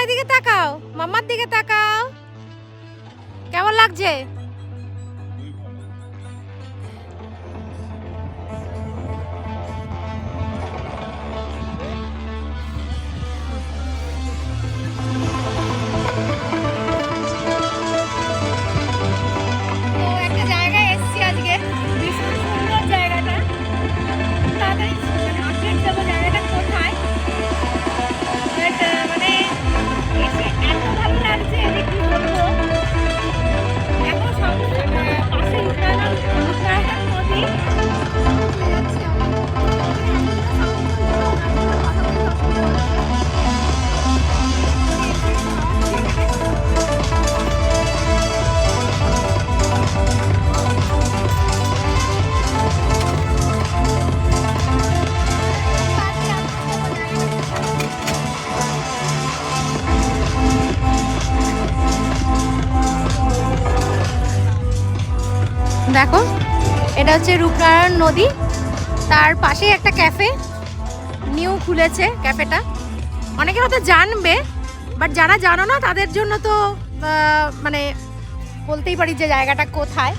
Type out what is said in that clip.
এদিকে তাকাও, মাম্মার দিকে তাকাও। কেমন লাগছে? একটা জায়গায় এসেছি আজকে, ভীষণ সুন্দর জায়গাটা। তাড়াতাড়ি মানে আপডেট দেবো জায়গাটা কোথায়। মানে এসে এত ভালো লাগছে যে কি বলবো। এখন পাশে উত্তরায়ণ নদী। দেখো, এটা হচ্ছে রূপনারায়ণ নদী, তার পাশেই একটা ক্যাফে নিউ খুলেছে। ক্যাফেটা অনেকে হয়তো জানবে, বাট যারা জানো না তাদের জন্য তো মানে বলতেই পারি যে জায়গাটা কোথায়।